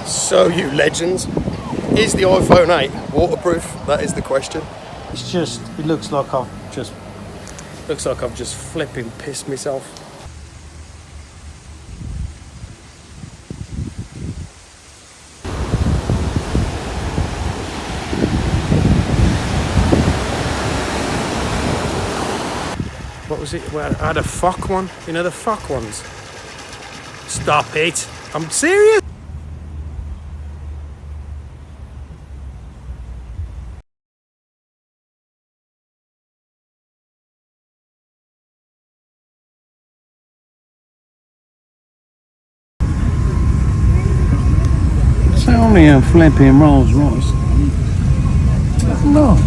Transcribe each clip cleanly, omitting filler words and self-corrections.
So you legends, is the iPhone 8 waterproof? That is the question. It's just, it looks like I've just flipping pissed myself. What was it? Well, I had a fuck one. You know the fuck ones? Stop it. I'm serious. It's only a flipping Rolls Royce. No.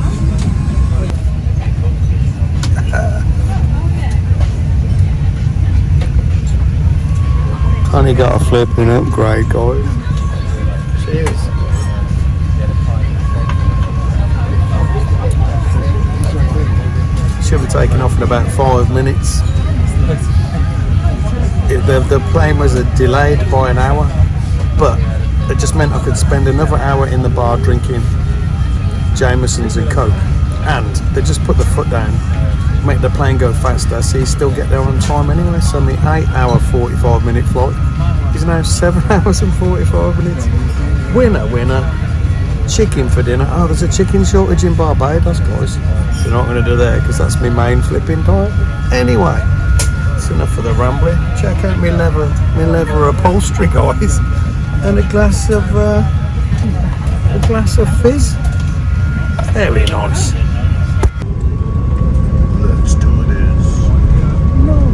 Only got a flipping upgrade, guys. Cheers. Should be taking off in about 5 minutes. The plane was delayed by an hour, but it just meant I could spend another hour in the bar drinking Jamesons and Coke, and they just put the foot down, make the plane go faster, so you still get there on time anyway. So my 8-hour 45-minute flight is now 7 hours and 45 minutes. Winner. Chicken for dinner. Oh, there's a chicken shortage in Barbados, guys. You're not going to do that because that's my main flipping diet. Anyway, it's enough of the rambling. Check out my leather upholstery, guys, and a glass of fizz. Very nice. Let's do this. No.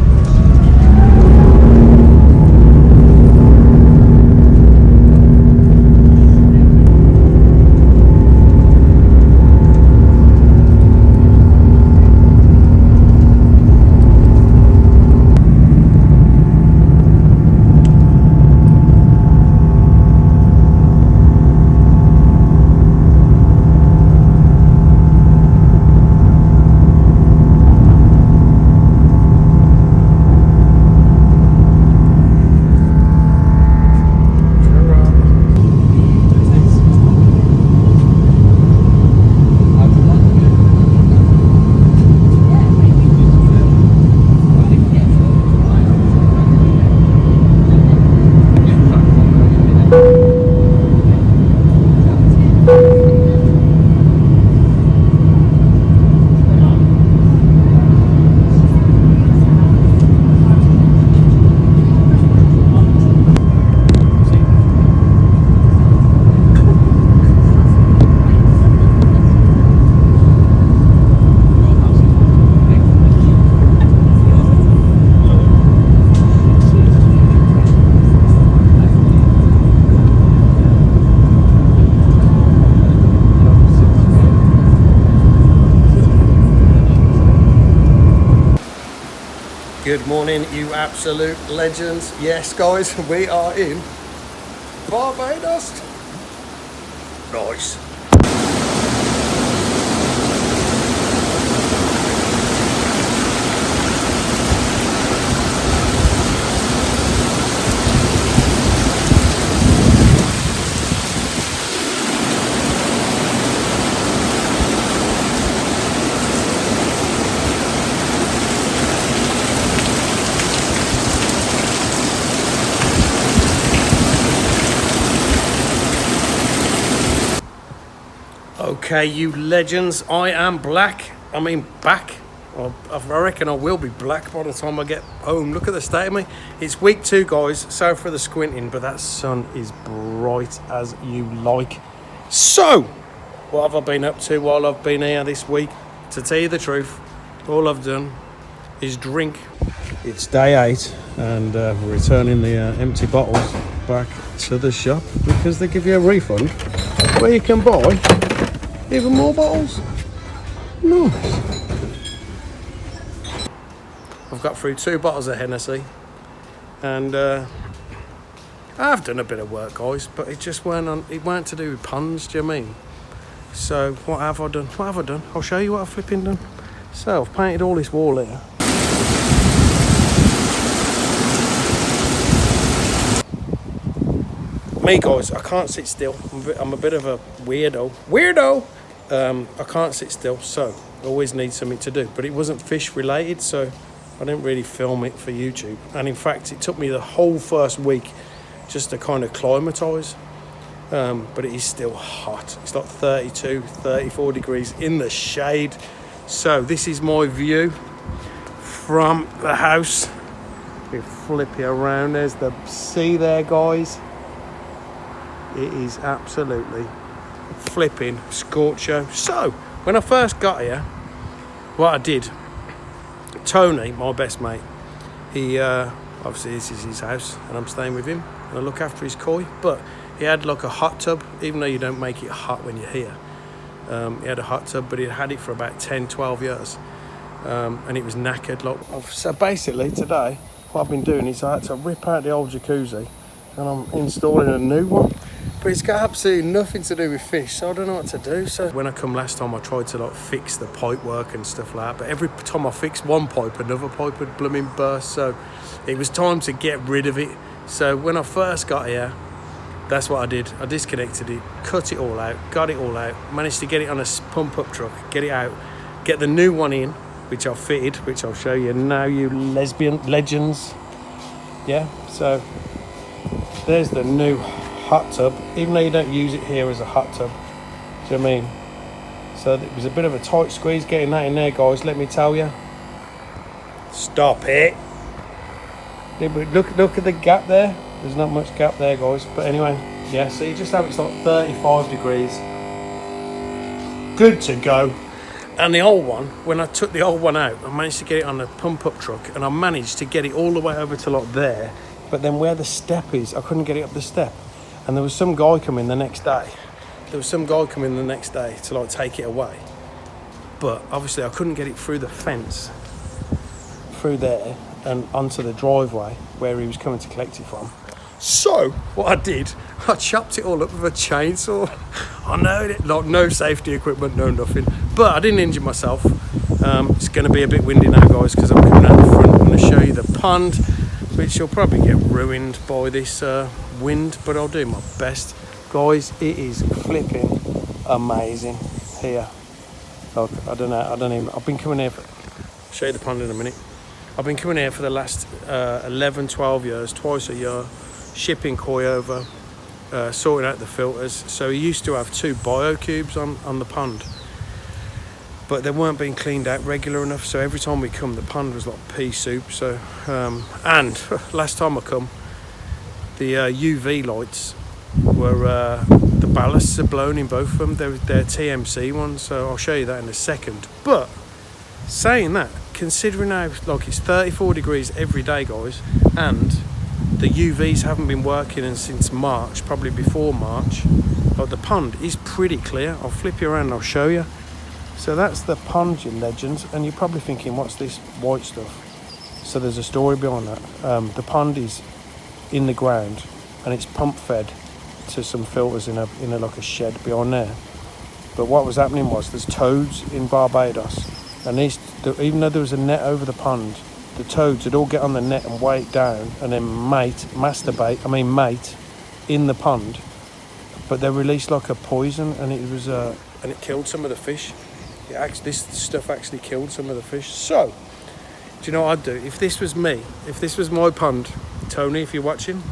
Good morning, you absolute legends. Yes, guys, we are in Barbados. Nice. Okay, you legends, I am back. I reckon I will be black by the time I get home. Look at the state of me. It's week 2, guys. Sorry for the squinting, but that sun is bright as you like. So, what have I been up to while I've been here this week? To tell you the truth, all I've done is drink. It's day 8, and we're returning the empty bottles back to the shop because they give you a refund where you can buy even more bottles. Nice. I've got through 2 bottles of Hennessy, and I've done a bit of work, guys, but it just weren't to do with puns, do you know what I mean? So what have I done? I'll show you what I've flipping done. So I've painted all this wall here. me, guys, I can't sit still. I'm a bit of a weirdo. I can't sit still, so I always need something to do. But it wasn't fish related, so I didn't really film it for YouTube. And in fact, it took me the whole first week just to kind of acclimatise. But it is still hot. It's like 32, 34 degrees in the shade. So this is my view from the house. We flip you around. There's the sea there, guys. It is absolutely flipping scorcho. So when I first got here, what I did, Tony, my best mate, he obviously this is his house and I'm staying with him and I look after his koi, but he had like a hot tub, even though you don't make it hot when you're here. He had a hot tub, but he had it for about 10, 12 years. And it was knackered. So basically today, what I've been doing is I had to rip out the old jacuzzi and I'm installing a new one. But it's got absolutely nothing to do with fish, so I don't know what to do. So when I come last time, I tried to like fix the pipe work and stuff like that. But every time I fixed one pipe, another pipe would blooming burst. So it was time to get rid of it. So when I first got here, that's what I did. I disconnected it, cut it all out, got it all out, managed to get it on a pump-up truck, get it out, get the new one in, which I've fitted, which I'll show you now, you lesbian legends. Yeah, so there's the new hot tub, even though you don't use it here as a hot tub. Do you know what I mean? So it was a bit of a tight squeeze getting that in there, guys, let me tell you. Stop it. Look at the gap there. There's not much gap there, guys. But anyway, yeah, so you just have it's like 35 degrees. Good to go. And the old one, when I took the old one out, I managed to get it on a pump-up truck and I managed to get it all the way over to like there. But then where the step is, I couldn't get it up the step. And there was some guy coming the next day. To like take it away. But obviously I couldn't get it through the fence, through there and onto the driveway where he was coming to collect it from. So what I did, I chopped it all up with a chainsaw. I know, like no safety equipment, no nothing, but I didn't injure myself. It's going to be a bit windy now, guys, because I'm coming out the front. I'm going to show you the pond, which will probably get ruined by this wind, but I'll do my best. Guys, it is flipping amazing here. Look, I've been coming here I'll show you the pond in a minute. I've been coming here for the last 11, 12 years, twice a year, shipping koi over, sorting out the filters. So we used to have 2 biocubes on the pond, but they weren't being cleaned out regular enough. So every time we come, the pond was like pea soup. So and last time I come, the UV lights were the ballasts are blown in both of them. They're TMC ones. So I'll show you that in a second. But saying that, considering now like it's 34 degrees every day, guys, and the UVs haven't been working since March, probably before March, like the pond is pretty clear. I'll flip you around and I'll show you. So that's the pond, you legends, and you're probably thinking, what's this white stuff? So there's a story behind that. The pond is in the ground and it's pump fed to some filters in a like a shed behind there. But what was happening was there's toads in Barbados, and even though there was a net over the pond, the toads would all get on the net and weigh it down and then mate in the pond. But they released like a poison, and it killed some of the fish. This stuff actually killed some of the fish. So, do you know what I'd do? If this was me, if this was my pond, Tony, if you're watching,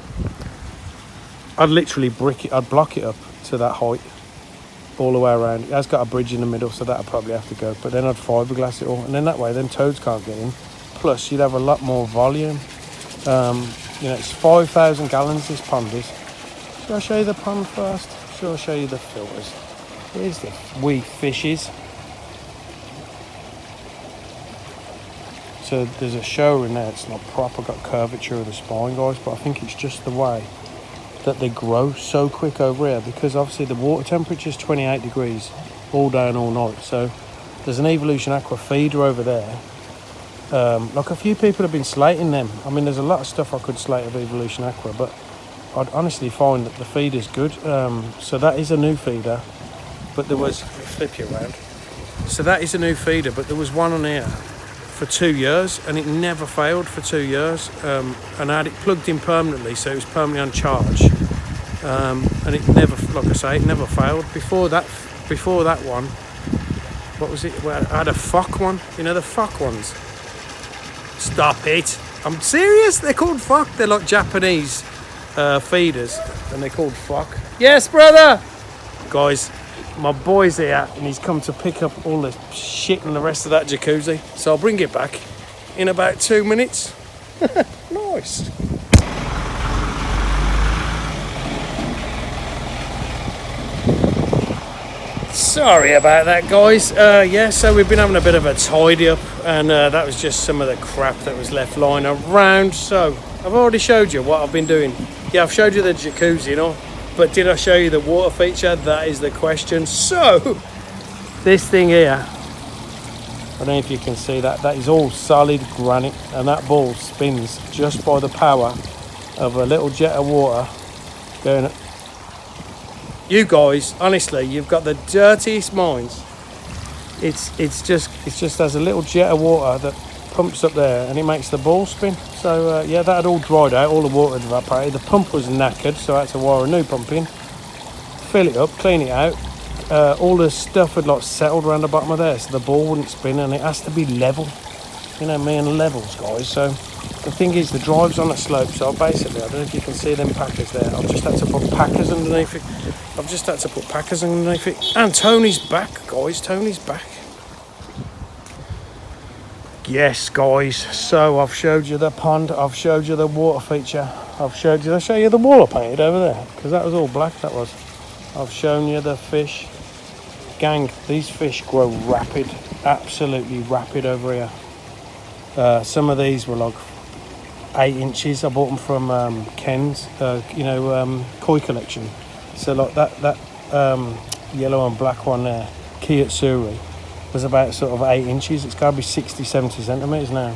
I'd literally brick it, I'd block it up to that height all the way around. It has got a bridge in the middle, so that'll probably have to go. But then I'd fiberglass it all, and then that way, then toads can't get in. Plus, you'd have a lot more volume. It's 5,000 gallons, this pond is. Shall I show you the pond first? Shall I show you the filters? Here's the wee fishes. So there's a shower in there. It's not proper, got curvature of the spine, guys, but I think it's just the way that they grow so quick over here, because obviously the water temperature is 28 degrees all day and all night. So there's an Evolution Aqua feeder over there. Like a few people have been slating them. I mean, there's a lot of stuff I could slate of Evolution Aqua, but I'd honestly find that the feeder's good. So that is a new feeder, but there was, let me flip you around. So that is a new feeder, but there was one on here for 2 years and it never failed for 2 years. And I had it plugged in permanently, so it was permanently on charge. and it never, like I say, it never failed. Before that one, what was it? Well, I had a fock one. You know the fock ones. Stop it! I'm serious. They're called fock. They're like Japanese feeders, and they're called fock. Yes, brother. Guys, my boy's here, and he's come to pick up all the shit and the rest of that jacuzzi. So I'll bring it back in about 2 minutes. Nice. Sorry about that, guys. Yeah, so we've been having a bit of a tidy up, and that was just some of the crap that was left lying around. So I've already showed you what I've been doing. Yeah, I've showed you the jacuzzi, you know, but did I show you the water feature? That is the question. So this thing here, I don't know if you can see that, that is all solid granite, and that ball spins just by the power of a little jet of water going. You guys, honestly, you've got the dirtiest minds. It's just as a little jet of water that pumps up there, and it makes the ball spin. So yeah, that had all dried out, all the water had evaporated. The pump was knackered, so I had to wire a new pump in, fill it up, clean it out. All the stuff had like settled around the bottom of there, so the ball wouldn't spin, and it has to be level. You know me and levels, guys. So the thing is, the drive's on a slope, so basically, I don't know if you can see them packers there. I've just had to put packers underneath it. And Tony's back, guys. Tony's back. Yes, guys. So I've showed you the pond. I've showed you the water feature. Did I show you the wall I painted over there? Because that was all black, that was. I've shown you the fish. Gang, these fish grow rapid. Absolutely rapid over here. Some of these were like 8 inches. I bought them from Ken's, koi collection. So like that yellow and black one there, Kiyotsuri, was about sort of 8 inches. It's got to be 60, 70 centimetres now.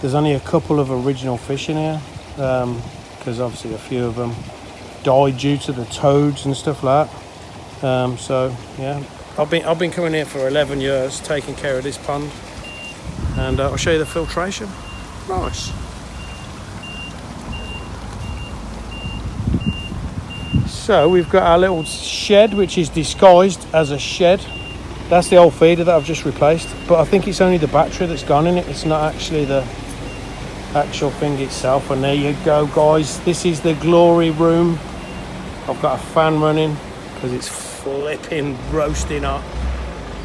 There's only a couple of original fish in here, because obviously a few of them died due to the toads and stuff like that. So yeah, I've been coming here for 11 years, taking care of this pond, and I'll show you the filtration. Nice. So we've got our little shed, which is disguised as a shed. That's the old feeder that I've just replaced, but I think it's only the battery that's gone in it. It's not actually the actual thing itself. And there you go, guys. This is the glory room. I've got a fan running because it's flipping roasting hot.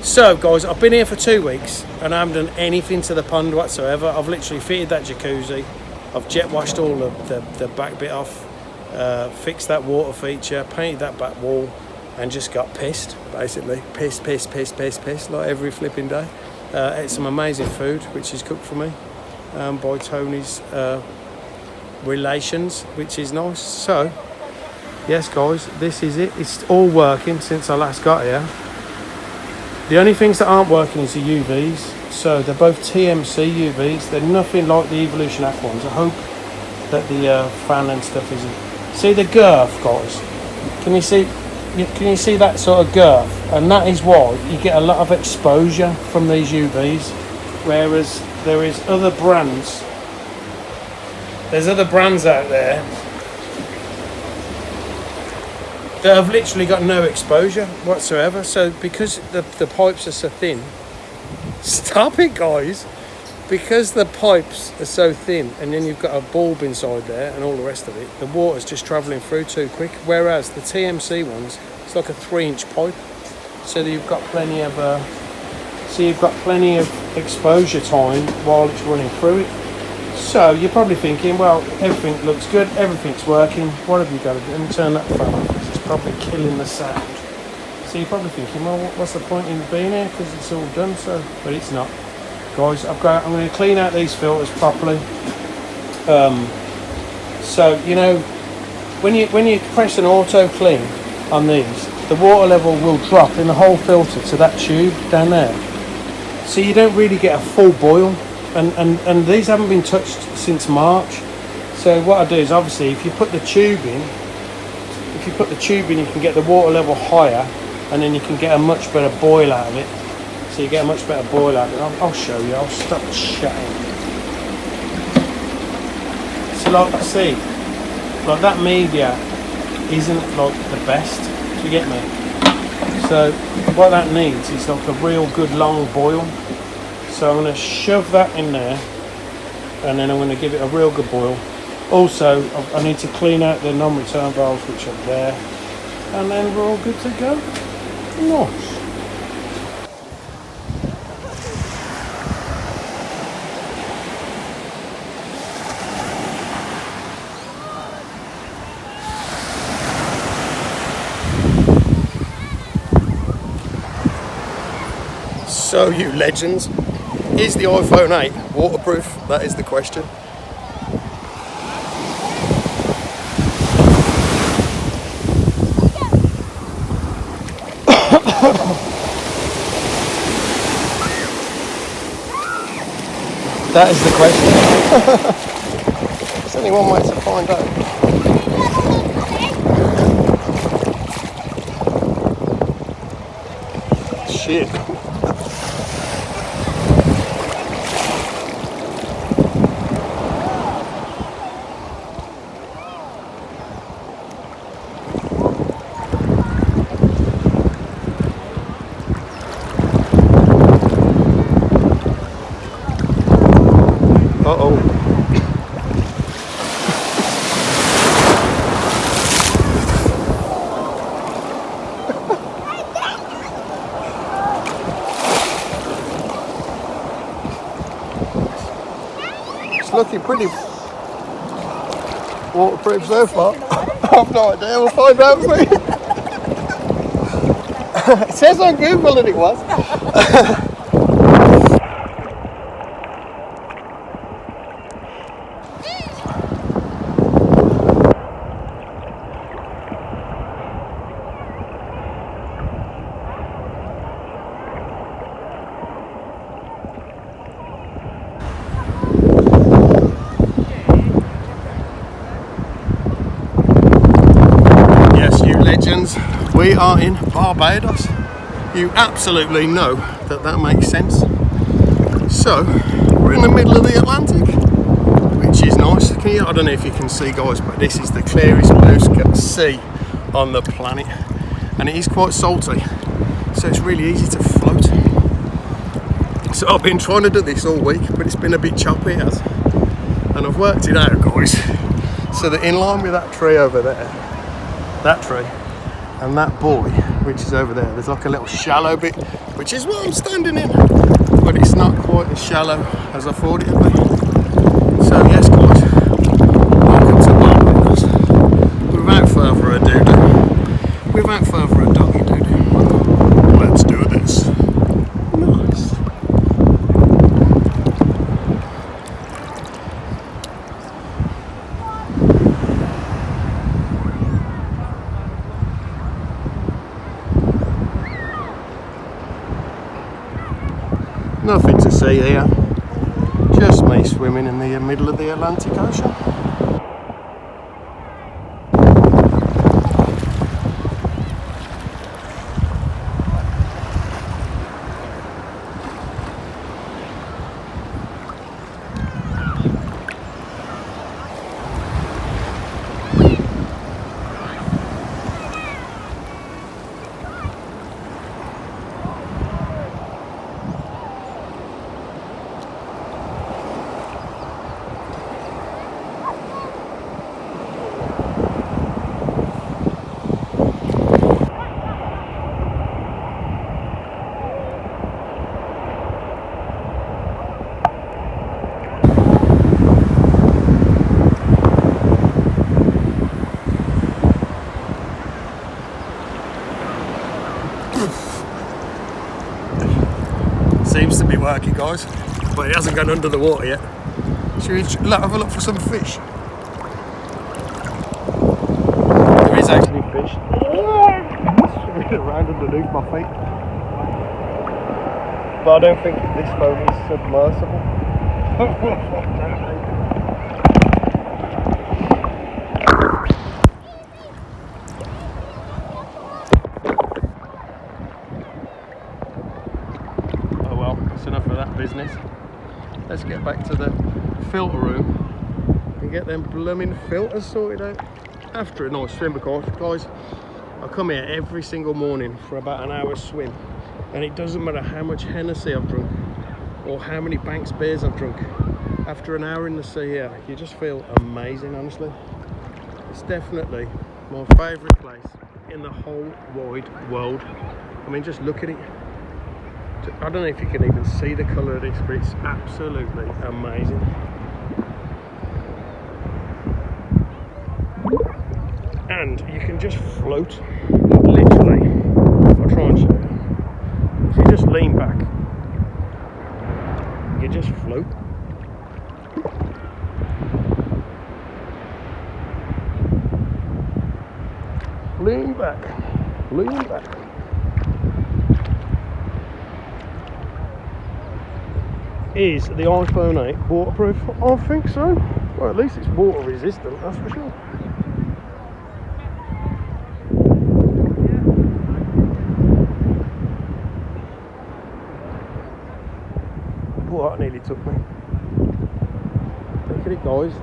So guys, I've been here for 2 weeks and I haven't done anything to the pond whatsoever. I've literally fitted that jacuzzi. I've jet washed all the back bit off. Fixed that water feature, painted that back wall, and just got pissed, basically. Pissed, like every flipping day. Ate some amazing food, which is cooked for me by Tony's relations, which is nice. So, yes, guys, this is it. It's all working since I last got here. The only things that aren't working is the UVs. So, they're both TMC UVs. They're nothing like the Evolution Aqua ones. I hope that the fan and stuff isn't. See the girth, guys? Can you see that sort of girth? And that is why you get a lot of exposure from these UVs, whereas there is other brands. There's other brands out there that have literally got no exposure whatsoever. So because the pipes are so thin, stop it, guys. Because the pipes are so thin, and then you've got a bulb inside there and all the rest of it, the water's just travelling through too quick. Whereas the TMC ones, it's like a 3-inch pipe, so that you've got plenty of exposure time while it's running through it. So you're probably thinking, well, everything looks good, everything's working. What have you got to do? Let me turn that fan off because it's probably killing the sound. So you're probably thinking, well, what's the point in being here? Because it's all done. So, but it's not. Guys, I'm going to clean out these filters properly. So you know, when you press an auto clean on these, the water level will drop in the whole filter to that tube down there. So you don't really get a full boil, and these haven't been touched since March. So what I do is, obviously, if you put the tube in, you can get the water level higher, and then you can get a much better boil out of it. So you get a much better boil out of it. I'll show you. I'll stop chatting. So like I see, like that media isn't like the best. Do you get me? So what that needs is like a real good long boil. So I'm going to shove that in there, and then I'm going to give it a real good boil. Also, I need to clean out the non-return valves which are there, and then we're all good to go. Nice. So you legends, is the iPhone 8 waterproof? That is the question. That is the question. There's only one way to find out. Shit. Uh-oh. It's looking pretty waterproof so far. I've no idea, we'll find out for you. It says on Google that it was. We are in Barbados. You absolutely know that that makes sense. So we're in the middle of the Atlantic, which is nice. I don't know if you can see, guys, but this is the clearest blue sea on the planet, and it is quite salty, so it's really easy to float. So I've been trying to do this all week, but it's been a bit choppy, and I've worked it out, guys, so that in line with that tree over there, that tree, and that buoy, which is over there, there's like a little shallow bit, which is what I'm standing in, but it's not quite as shallow as I thought it would be. So yes, guys, welcome to Barbados. Without further ado, let's do this. Nice. Nothing to see here, just me swimming in the middle of the Atlantic Ocean. Seems to be working, guys, but it hasn't gone under the water yet. Should we have a look for some fish? There is actually fish swimming around underneath my feet, but I don't think this phone is submersible. Enough of that business. Let's get back to the filter room and get them blooming filters sorted out. after a nice swim, because guys, I come here every single morning for about an hour's swim, and it doesn't matter how much Hennessy I've drunk or how many Banks beers I've drunk. After an hour in the sea here, you just feel amazing, honestly. It's definitely my favourite place in the whole wide world. I mean, just look at it. I don't know if you can even see the colour of this, but it's absolutely amazing. And you can just float, literally. I'll try and show you. If you just lean back, you just float. Lean back, lean back. Is the iPhone 8 waterproof? I think so. Well, at least it's water resistant, that's for sure. What nearly took me. Look at it, guys.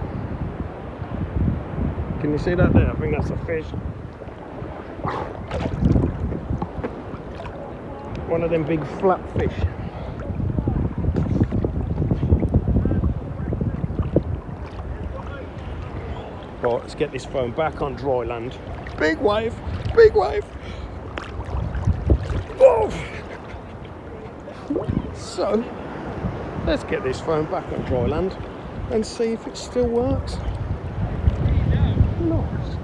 Can you see that there? I think that's a fish. One of them big flat fish. Right, let's get this phone back on dry land. Big wave, big wave. Oh. So, let's get this phone back on dry land and see if it still works. Nice.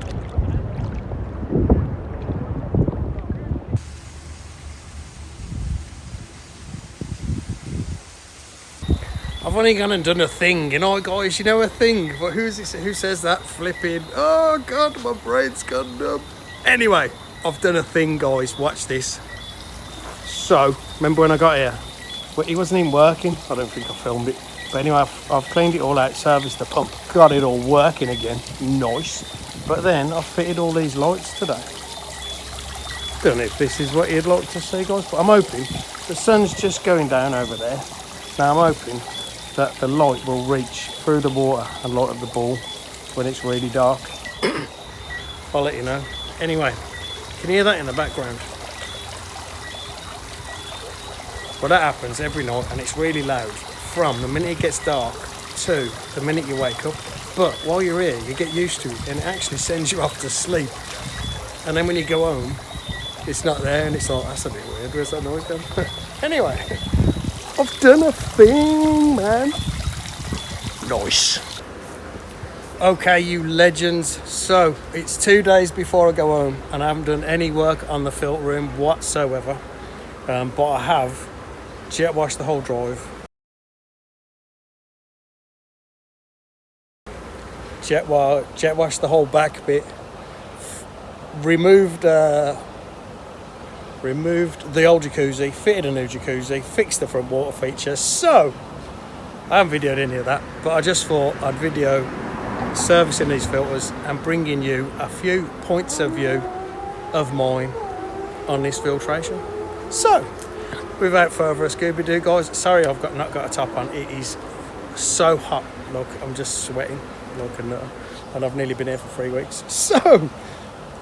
I've only gone and done a thing, you know, guys, you know, a thing. But who says that? Flipping, oh god, my brain's gone numb. Anyway, I've done a thing, guys. Watch this. So, remember when I got here? Well, it wasn't even working. I don't think I filmed it. But anyway, I've cleaned it all out, serviced the pump, got it all working again. Nice. But then I fitted all these lights today. Don't know if this is what you'd like to see, guys, but I'm hoping the sun's just going down over there. Now I'm hoping that the light will reach through the water and light up the ball when it's really dark. I'll let you know. Anyway, can you hear that in the background? Well, that happens every night, and it's really loud from the minute it gets dark to the minute you wake up. But while you're here, you get used to it, and it actually sends you off to sleep. And then when you go home, it's not there, and it's like, that's a bit weird. Where's that noise gone? Anyway, I've done a thing, man. Nice. Okay, you legends. So, it's 2 days before I go home, and I haven't done any work on the filter room whatsoever. But I have jet washed the whole drive. Jet washed the whole back bit. Removed the old jacuzzi, fitted a new jacuzzi, fixed the front water feature. So, I haven't videoed any of that, but I just thought I'd video servicing these filters and bringing you a few points of view of mine on this filtration. So, without further Scooby-Doo, guys, sorry I've not got a top on. It is so hot. Look, I'm just sweating like a nutter, and I've nearly been here for 3 weeks. So,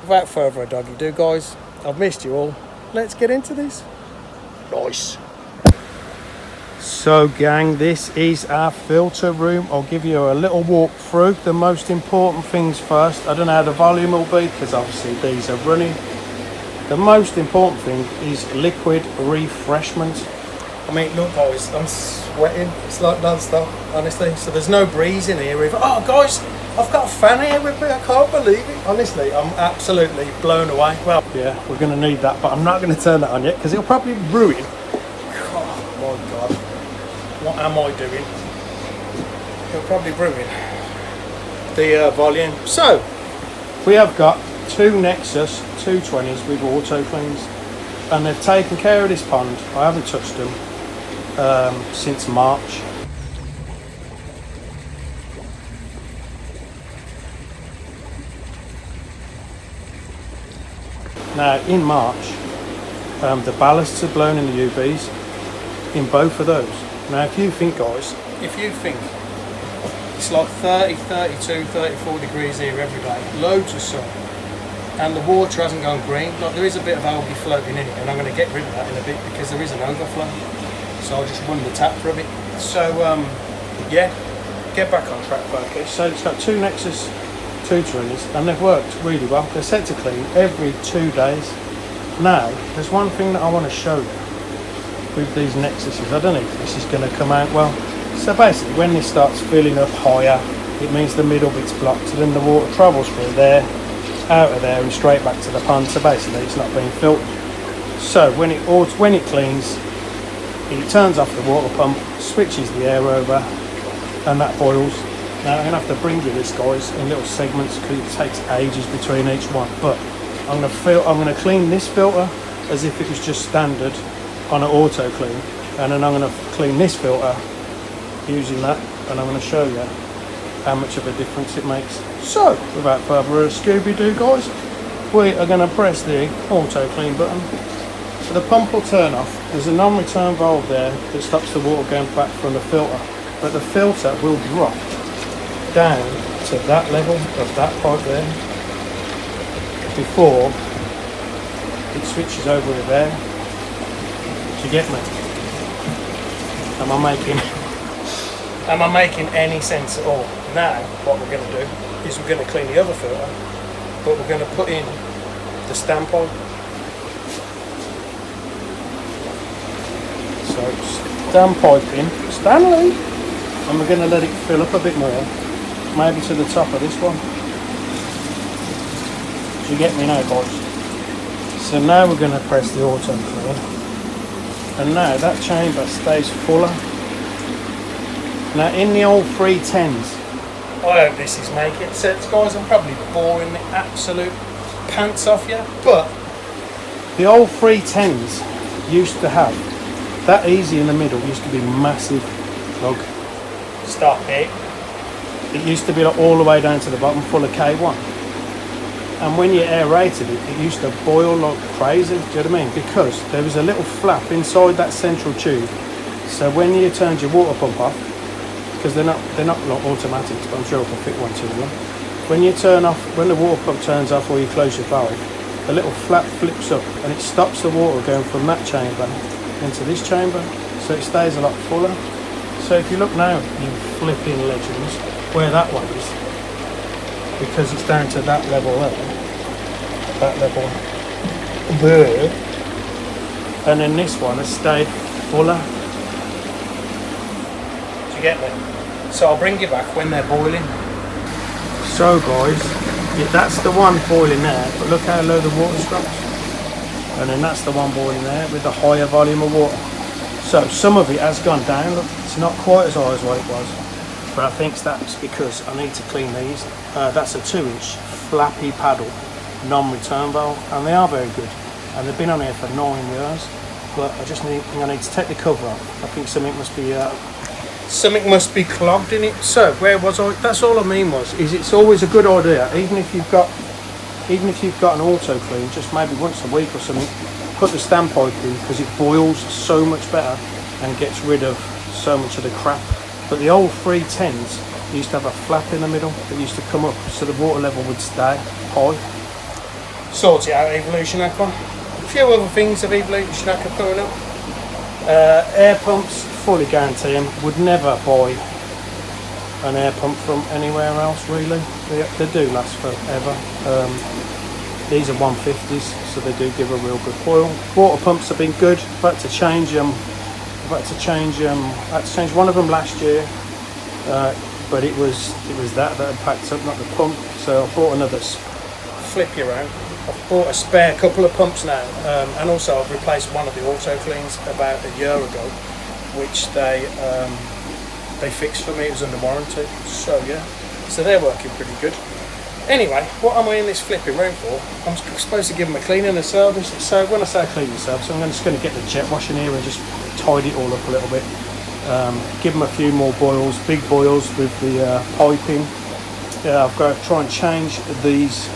without further ado, guys, I've missed you all. Let's get into this. Nice. So, gang, this is our filter room. I'll give you a little walk through. The most important things first. I don't know how the volume will be, because obviously these are running. The most important thing is liquid refreshment. I mean, look, guys, I'm sweating. It's like non-stop, honestly. So there's no breeze in here either. Oh, guys, I've got a fan here with me. I can't believe it. Honestly, I'm absolutely blown away. Well, yeah, we're going to need that, but I'm not going to turn that on yet because it'll probably ruin. Oh, my God. What am I doing? It'll probably ruin the volume. So, we have got 2 Nexus 220s with auto cleans, and they've taken care of this pond. I haven't touched them since March. Now in March, the ballasts have blown in the UVs in both of those. Now if you think, guys, It's like 30, 32, 34 degrees here every day, loads of sun, and the water hasn't gone green. Like, there is a bit of algae floating in it, and I'm going to get rid of that in a bit because there is an overflow. So I'll just run the tap for a bit. So yeah, get back on track, folks. So it's got 2 Nexus 2 trainers, and they've worked really well. They're set to clean every 2 days. Now, there's one thing that I want to show you with these Nexuses. I don't know if this is going to come out well. So basically, when this starts filling up higher, it means the middle bit's blocked, and then the water travels through there, out of there, and straight back to the pond. So basically, it's not being filtered. So when it cleans, it turns off the water pump, switches the air over, and that boils. Now I'm going to have to bring you this, guys, in little segments because it takes ages between each one. But I'm going to clean this filter as if it was just standard on an auto clean, and then I'm going to clean this filter using that, and I'm going to show you how much of a difference it makes. So without further ado, Scooby-Doo, guys, we are going to press the auto clean button. So the pump will turn off. There's a non-return valve there that stops the water going back from the filter, but the filter will drop down to that level of that pipe there before it switches over with air. Do you get me? Am I making any sense at all? Now what we're going to do is we're going to clean the other filter, but we're going to put in the standpipe. So standpipe in, Stanley, and we're going to let it fill up a bit more, maybe to the top of this one. Do you get me now, boys? So now we're going to press the auto clean, and now that chamber stays fuller. Now in the old 310s, I hope this is making sense, guys. I'm probably boring the absolute pants off you, but the old 310s used to have that easy in the middle, used to be massive plug. Stop it. It used to be like all the way down to the bottom, full of K1. And when you aerated it, it used to boil like crazy. Do you know what I mean? Because there was a little flap inside that central tube. So when you turned your water pump off, because they're not like automatics, but I'm sure I can fit one to them. When the water pump turns off or you close your valve, the little flap flips up and it stops the water going from that chamber into this chamber, so it stays a lot fuller. So if you look now, you flipping legends, where that one is, because it's down to that level there, that level there, and then this one has stayed fuller. Do you get me? So I'll bring you back when they're boiling. So guys, yeah, that's the one boiling there, but look how low the water drops. And then that's the one boiling there with the higher volume of water. So some of it has gone down. Look, it's not quite as high as what it was, but I think that's because I need to clean these. That's a 2-inch flappy paddle non-return valve, and they are very good, and they've been on here for 9 years. But I need to take the cover off. I think something must be clogged in it. So where was I? That's all I mean is it's always a good idea, even if you've got an auto clean, just maybe once a week or something, put the standpipe in, because it boils so much better and gets rid of so much of the crap. But the old 310s used to have a flap in the middle that used to come up so the water level would stay high. Sort it out, Evolution Aqua. A few other things of Evolution Aqua coming up. Air pumps, fully guarantee them. Would never buy an air pump from anywhere else, really. They do last forever. These are 150s, so they do give a real good boil. Water pumps have been good. I've had to change them. I had to change one of them last year, but it was that had packed up, not the pump. So I bought another. Flip you around. I've bought a spare couple of pumps now, and also I've replaced one of the auto cleans about a year ago, which they fixed for me. It was under warranty. So yeah, so they're working pretty good. Anyway, what am I in this flipping room for? I'm supposed to give them a clean and a service. So when I say clean and service, I'm just going to get the jet wash in here and just tidy it all up a little bit. Give them a few more boils, big boils with the piping. Yeah, I've got to try and change these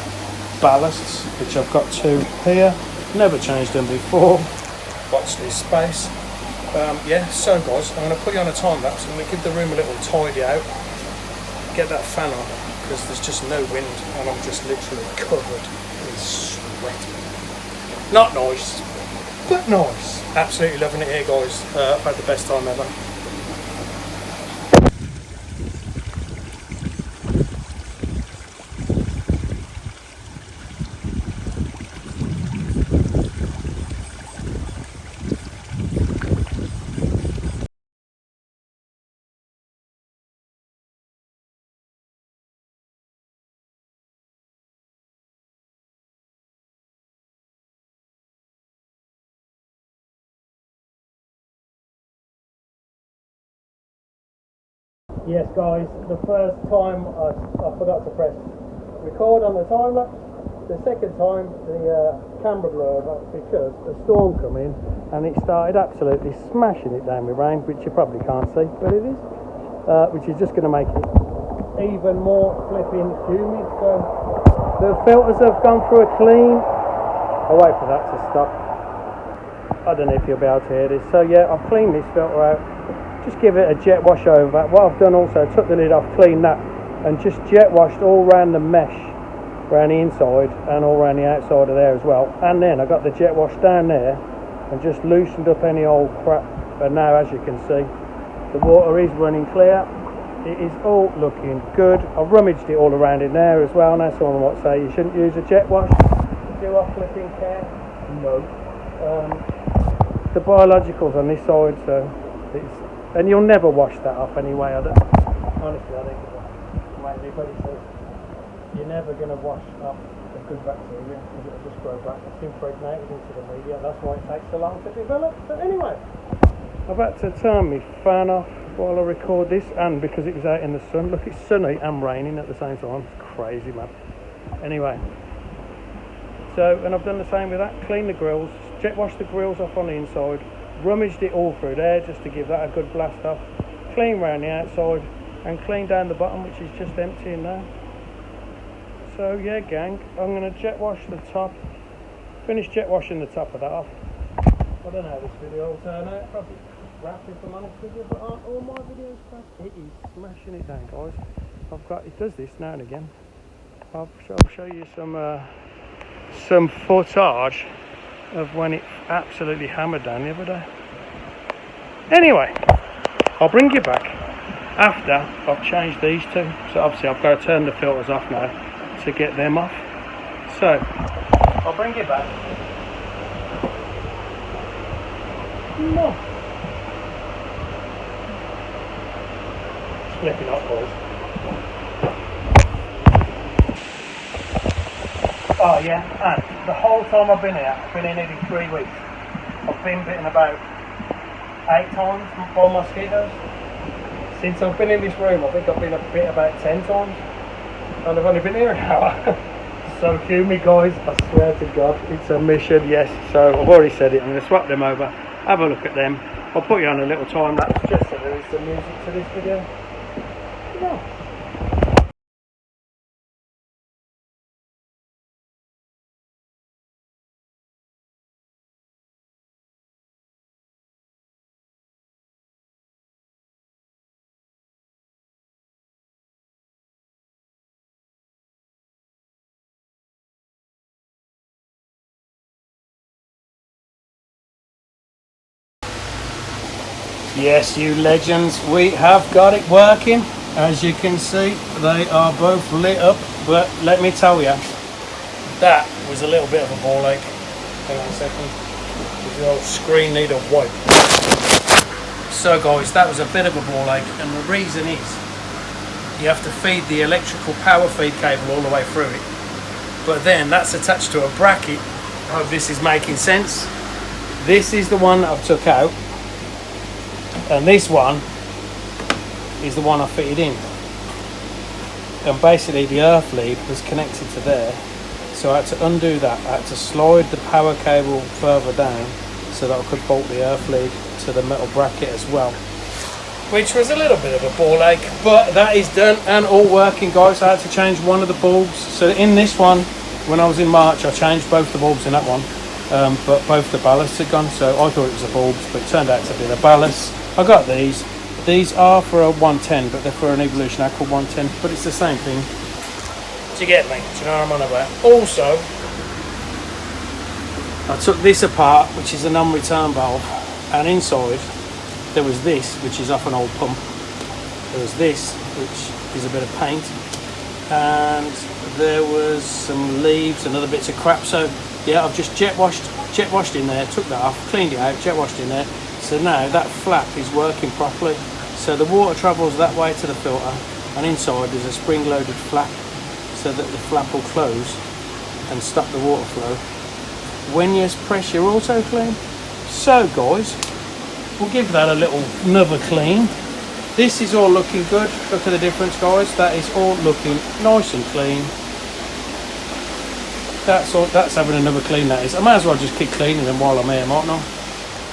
ballasts, which I've got 2 here. Never changed them before. Watch this space. Yeah, so guys, I'm going to put you on a time lapse. I'm going to give the room a little tidy out. get that fan on because there's just no wind and I'm just literally covered in sweat. Not nice, but nice. Absolutely loving it here, guys. I've had the best time ever. Yes, guys, the first time I forgot to press record on the time lapse. The second time the camera blew over because a storm come in and it started absolutely smashing it down with rain, which you probably can't see, but it is, which is just going to make it even more flipping humid. So the filters have gone through a clean. I'll wait for that to stop. I don't know if you'll be able to hear this. So yeah, I've cleaned this filter out. Just give it a jet wash over. What I've done also, took the lid off, cleaned that, and just jet washed all around the mesh, around the inside and all around the outside of there as well. And then I got the jet wash down there and just loosened up any old crap. And now, as you can see, the water is running clear. It is all looking good. I've rummaged it all around in there as well. Now someone might say you shouldn't use a jet wash. Do I flipping care? No. The biologicals on this side, so it's. And you'll never wash that off anyway. Honestly, I think the way everybody says you're never going to wash off a good bacteria because it'll just grow back. It's impregnated into the media. That's why it takes so long to develop. But anyway, I've had to turn my fan off while I record this, and because it was out in the sun. Look, it's sunny and raining at the same time. It's crazy, man. Anyway, so, and I've done the same with that. Clean the grills, jet wash the grills off on the inside. Rummaged it all through there just to give that a good blast off. Clean round the outside and clean down the bottom, which is just empty in there. So yeah, gang, I'm going to jet wash the top. Finish jet washing the top of that off. I don't know how this video will turn out. Probably crap if I'm honest with you, but aren't all my videos crap? It is smashing it down, guys. It does this now and again. I'll show you some footage of when it absolutely hammered down the other day. Anyway, I'll bring you back after I've changed these two. So obviously I've got to turn the filters off now to get them off. So I'll bring you back. No. It's flipping up, boys. Oh yeah, and the whole time I've been here, I've been here nearly 3 weeks. I've been bitten about 8 times by mosquitoes. Since I've been in this room, I think I've been bit about 10 times. And I've only been here an hour. So humid, guys, I swear to God, it's a mission, yes. So I've already said it, I'm going to swap them over, have a look at them. I'll put you on a little time lapse just so there is some music to this video. No. Yes, you legends, we have got it working. As you can see, they are both lit up, but let me tell you, that was a little bit of a ball ache. Hang on a second, the old screen need a wipe. So guys, that was a bit of a ball ache, and the reason is you have to feed the electrical power feed cable all the way through it, but then that's attached to a bracket. I hope this is making sense. This is the one that I've took out, and this one is the one I fitted in. And basically the earth lead was connected to there, so I had to undo that. I had to slide the power cable further down so that I could bolt the earth lead to the metal bracket as well, which was a little bit of a ball ache, but that is done and all working, guys. I had to change one of the bulbs. So in this one, when I was in March, I changed both the bulbs in that one, but both the ballasts had gone, so I thought it was the bulbs, but it turned out to be the ballast. I got these, These are for a 110, but they're for an Evolution Aqua 110, but it's the same thing. Do you get me? Do you know what I'm on about? Also, I took this apart, which is a non-return valve, and inside there was this, which is off an old pump. There was this, which is a bit of paint, and there was some leaves and other bits of crap. So yeah, I've just jet washed in there, took that off, cleaned it out, jet washed in there. So now that flap is working properly. So the water travels that way to the filter, and inside there's a spring-loaded flap, so that the flap will close and stop the water flow when you press your auto clean. So guys, we'll give that a little another clean. This is all looking good. Look at the difference, guys. That is all looking nice and clean. That's having another clean, that is. I might as well just keep cleaning them while I'm here, mightn't I?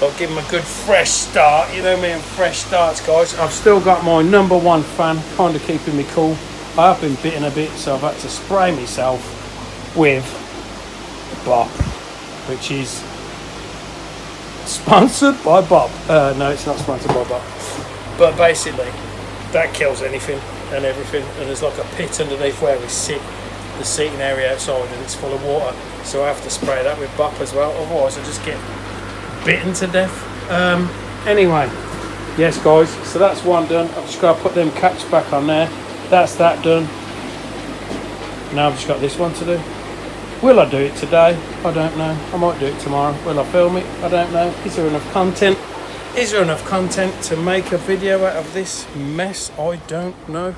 I'll give them a good fresh start. You know me and fresh starts, guys. I've still got my #1 fan kind of keeping me cool. I have been bitten a bit, so I've had to spray myself with Bob, which is sponsored by Bob. No, it's not sponsored by Bob. But basically, that kills anything and everything. And there's like a pit underneath where we sit, the seating area outside, and it's full of water. So I have to spray that with Bob as well. Otherwise, I just get bitten to death. Anyway, yes, guys. So that's one done. I've just got to put them caps back on there. That's that done. Now I've just got this one to do. Will I do it today? I don't know. I might do it tomorrow. Will I film it? I don't know. Is there enough content? Is there enough content to make a video out of this mess? I don't know.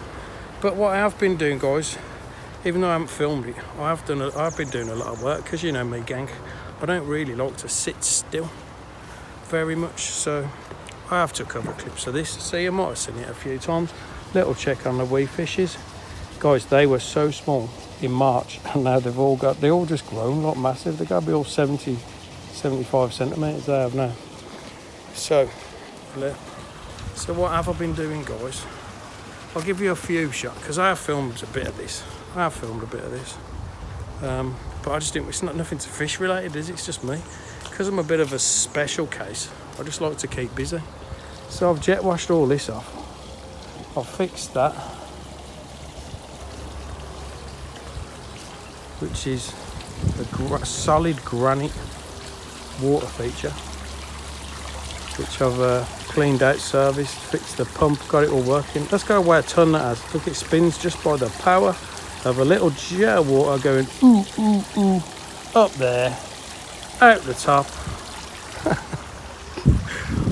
But what I have been doing, guys, even though I haven't filmed it, I've been doing a lot of work, because you know me, gang. I don't really like to sit still very much, so I have took other clips of this. So you might have seen it a few times. Little check on the wee fishes. Guys, they were so small in March, and now they all just grown like massive. They've got to be all 70, 75 centimetres they have now. So what have I been doing, guys? I'll give you a few shots, because I have filmed a bit of this. But I just think it's not nothing to fish related, is it? It's just me. Because I'm a bit of a special case, I just like to keep busy. So I've jet washed all this off. I've fixed that, which is a solid granite water feature, which I've cleaned out, serviced, fixed the pump, got it all working. That's got to weigh a ton, that has. Look, it spins just by the power of a little jet of water going ooh, ooh, ooh, up there, out the top.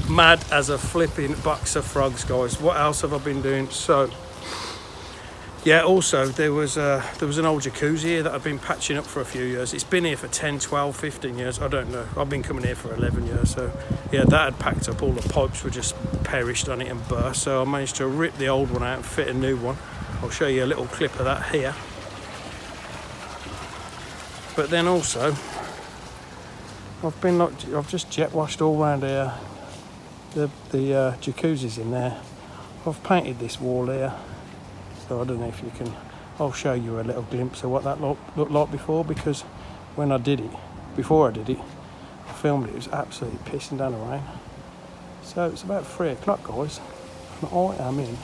Mad as a flipping box of frogs, guys. What else have I been doing? So yeah, also there was an old jacuzzi here that I've been patching up for a few years. It's been here for 10, 12, 15 years, I don't know. I've been coming here for 11 years. So yeah, that had packed up. All the pipes were just perished on it and burst. So I managed to rip the old one out and fit a new one. I'll show you a little clip of that here. But then also, I've just jet washed all around here. The jacuzzi's in there. I've painted this wall here, so I don't know if you can. I'll show you a little glimpse of what that looked like before, because when I did it, I filmed it. It was absolutely pissing down the rain. So it's about 3 o'clock, guys, and I am in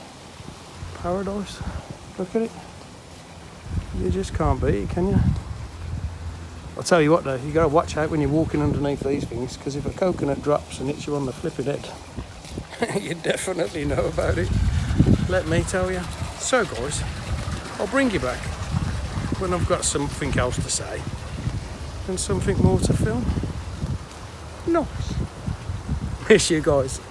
paradise. Look at it. You just can't beat it, can you? I'll tell you what though, you got to watch out when you're walking underneath these things, because if a coconut drops and hits you on the flipping head, you definitely know about it, let me tell you. So guys, I'll bring you back when I've got something else to say and something more to film. Nice. Miss you guys.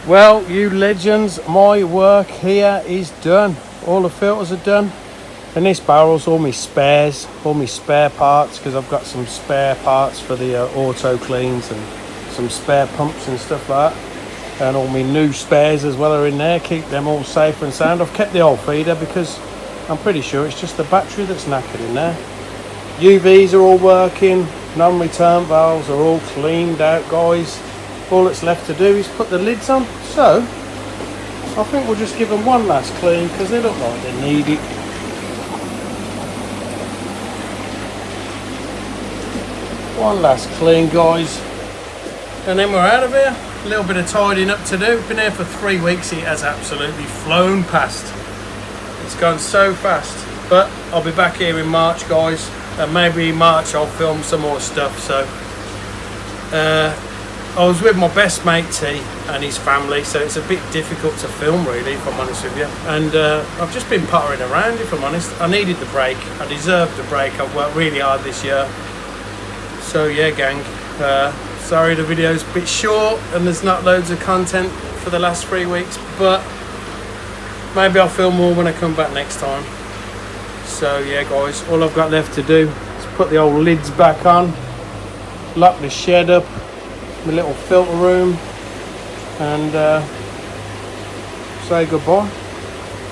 Well, you legends, my work here is done. All the filters are done. And this barrel's all my spares, all my spare parts, because I've got some spare parts for the auto cleans and some spare pumps and stuff like that. And all my new spares as well are in there. Keep them all safe and sound. I've kept the old feeder because I'm pretty sure it's just the battery that's knackered in there. UVs are all working. Non-return valves are all cleaned out, guys. All that's left to do is put the lids on. So I think we'll just give them one last clean because they look like they need it. One last clean, guys, and then we're out of here. A little bit of tidying up to do. Been here for 3 weeks. It has absolutely flown past. It's gone so fast. But I'll be back here in March, guys, and maybe in March I'll film some more stuff. So I was with my best mate T and his family, so it's a bit difficult to film really, if I'm honest with you. And I've just been pottering around, if I'm honest. I needed the break. I deserved the break. I've worked really hard this year. So yeah, gang, sorry the video's a bit short and there's not loads of content for the last 3 weeks, but maybe I'll film more when I come back next time. So yeah, guys, all I've got left to do is put the old lids back on, lock the shed up, my little filter room, and say goodbye.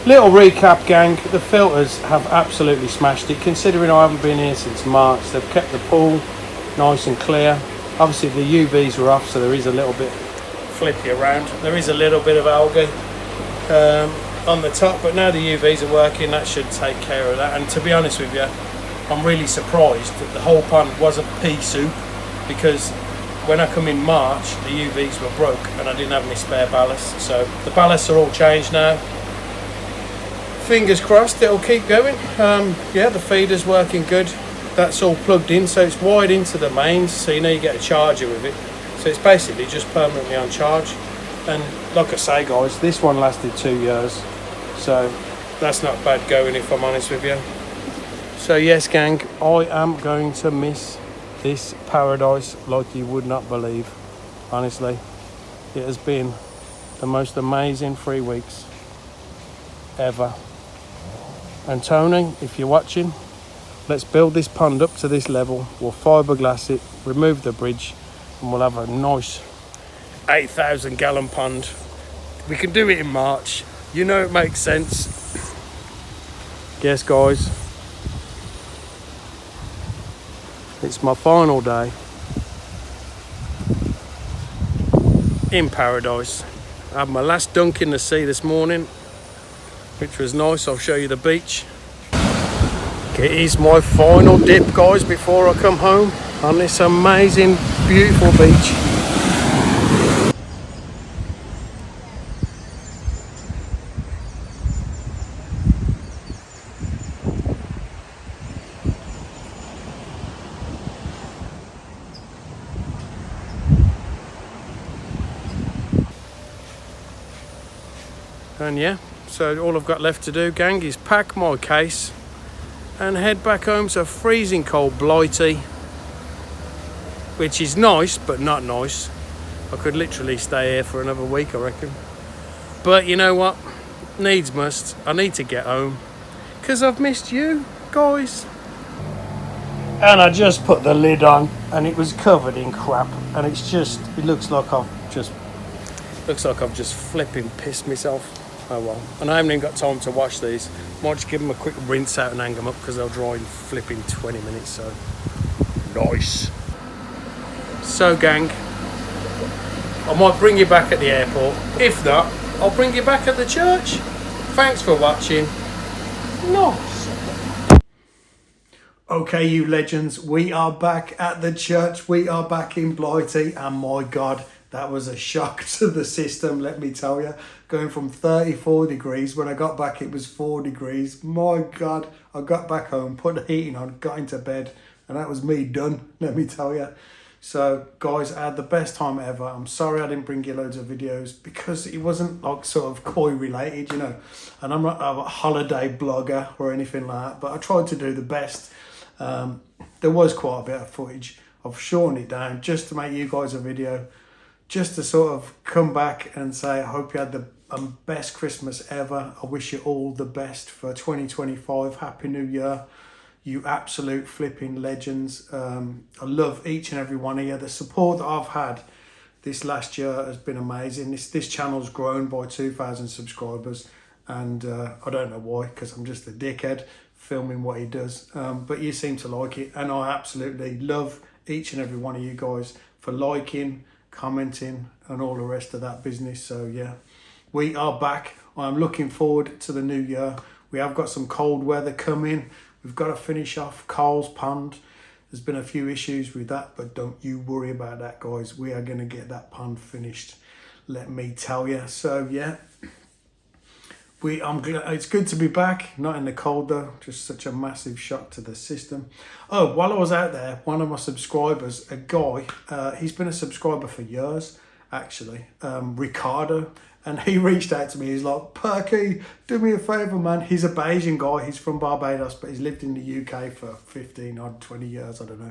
Little recap, gang, the filters have absolutely smashed it, considering I haven't been here since March. They've kept the pool nice and clear. Obviously the UVs were off, so there is a little bit flippy around. There is a little bit of algae on the top, but now the UVs are working, that should take care of that. And to be honest with you, I'm really surprised that the whole pond wasn't pea soup, because when I come in March the UVs were broke and I didn't have any spare ballast. So the ballasts are all changed now. Fingers crossed it'll keep going. Yeah, the feeder's working good. That's all plugged in, so it's wired into the mains, so you know you get a charger with it. So it's basically just permanently on charge. And like I say, guys, this one lasted 2 years, so that's not bad going, if I'm honest with you. So yes, gang, I am going to miss this paradise like you would not believe. Honestly, it has been the most amazing 3 weeks ever. And Tony, if you're watching, let's build this pond up to this level. We'll fiberglass it, remove the bridge, and we'll have a nice 8,000 gallon pond. We can do it in March. You know it makes sense. Yes, guys, it's my final day in paradise. I had my last dunk in the sea this morning, which was nice. I'll show you the beach. It is my final dip, guys, before I come home on this amazing, beautiful beach. And yeah, so all I've got left to do, gang, is pack my case and head back home to freezing cold Blighty, which is nice but not nice. I could literally stay here for another week, I reckon, but you know what, needs must. I need to get home because I've missed you guys. And I just put the lid on and it was covered in crap, and it's just, it looks like I've just flipping pissed myself. Oh well, and I haven't even got time to wash these. Might just give them a quick rinse out and hang them up because they'll dry in flipping 20 minutes. So nice. So gang, I might bring you back at the airport. If not, I'll bring you back at the church. Thanks for watching. Nice. Okay, you legends, we are back at the church. We are back in Blighty, and my God, that was a shock to the system, let me tell you. Going from 34 degrees, when I got back it was 4 degrees. My God, I got back home, put the heating on, got into bed, and that was me done, let me tell you. So guys, I had the best time ever. I'm sorry I didn't bring you loads of videos because it wasn't like sort of koi related, you know. And I'm not a holiday blogger or anything like that, but I tried to do the best. There was quite a bit of footage. I've shortened it down just to make you guys a video, just to sort of come back and say I hope you had the best Christmas ever. I wish you all the best for 2025. Happy New Year, you absolute flipping legends. I love each and every one of you. The support that I've had this last year has been amazing. This channel's grown by 2,000 subscribers, and I don't know why, because I'm just a dickhead filming what he does, but you seem to like it, and I absolutely love each and every one of you guys for liking, commenting, and all the rest of that business. So yeah, we are back. I'm looking forward to the new year. We have got some cold weather coming. We've got to finish off Cole's Pond. There's been a few issues with that, but don't you worry about that, guys. We are going to get that pond finished, let me tell you. So yeah, it's good to be back, not in the cold though, just such a massive shock to the system. Oh, while I was out there, one of my subscribers, a guy, he's been a subscriber for years, actually, Ricardo, and he reached out to me. He's like, Perky, do me a favour, man. He's a Bayesian guy, he's from Barbados, but he's lived in the UK for 15 or 20 years, I don't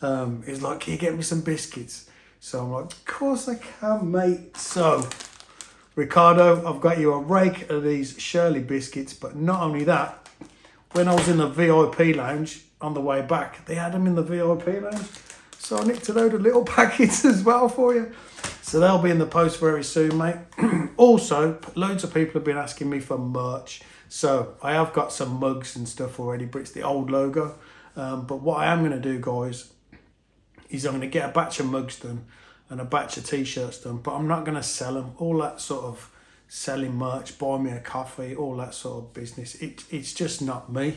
know. He's like, can you get me some biscuits? So I'm like, of course I can, mate. So Ricardo, I've got you a rake of these Shirley biscuits, but not only that, when I was in the VIP lounge on the way back, they had them in the VIP lounge. So I nicked a load of little packets as well for you. So they'll be in the post very soon, mate. Also, loads of people have been asking me for merch. So I have got some mugs and stuff already, but it's the old logo. But what I am going to do, guys, is I'm going to get a batch of mugs done and a batch of t-shirts done, but I'm not going to sell them. All that sort of selling merch, buy me a coffee, all that sort of business, it's just not me.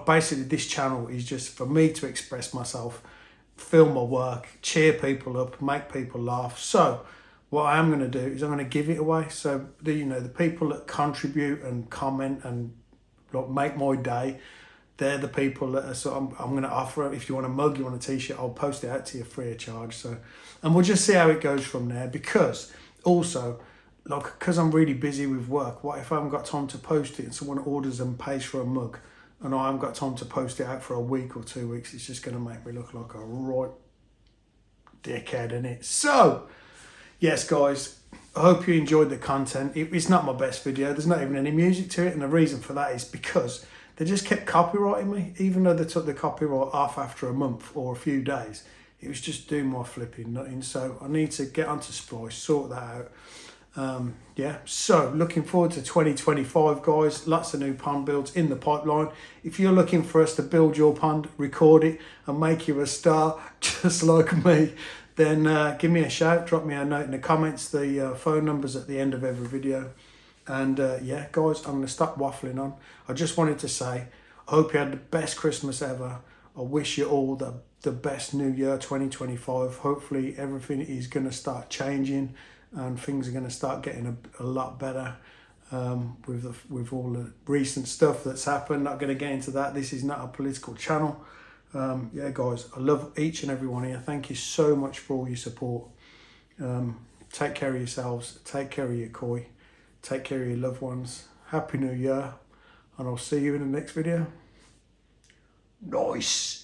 Basically this channel is just for me to express myself, film my work, cheer people up, make people laugh. So what I am going to do is I'm going to give it away. So the people that contribute and comment and make my day, they're the people that are I'm going to offer. If you want a mug, you want a t-shirt, I'll post it out to you free of charge. So, and we'll just see how it goes from there. Because also, because I'm really busy with work, what if I haven't got time to post it and someone orders and pays for a mug, and I haven't got time to post it out for a week or 2 weeks? It's just going to make me look like a right dickhead, innit? So, yes, guys, I hope you enjoyed the content. It's not my best video. There's not even any music to it, and the reason for that is because they just kept copyrighting me, even though they took the copyright off after a month or a few days. It was just doing my flipping nothing. So I need to get onto Splice, sort that out. Yeah, so looking forward to 2025, guys. Lots of new pond builds in the pipeline. If you're looking for us to build your pond, record it and make you a star, just like me, then give me a shout, drop me a note in the comments. The phone number's at the end of every video. And yeah, guys, I'm going to stop waffling on. I just wanted to say, I hope you had the best Christmas ever. I wish you all the best new year, 2025. Hopefully everything is going to start changing and things are going to start getting a lot better with all the recent stuff that's happened. Not going to get into that. This is not a political channel. Yeah, guys, I love each and every one of you. Thank you so much for all your support. Take care of yourselves. Take care of your koi. Take care of your loved ones. Happy New Year. And I'll see you in the next video. Nice.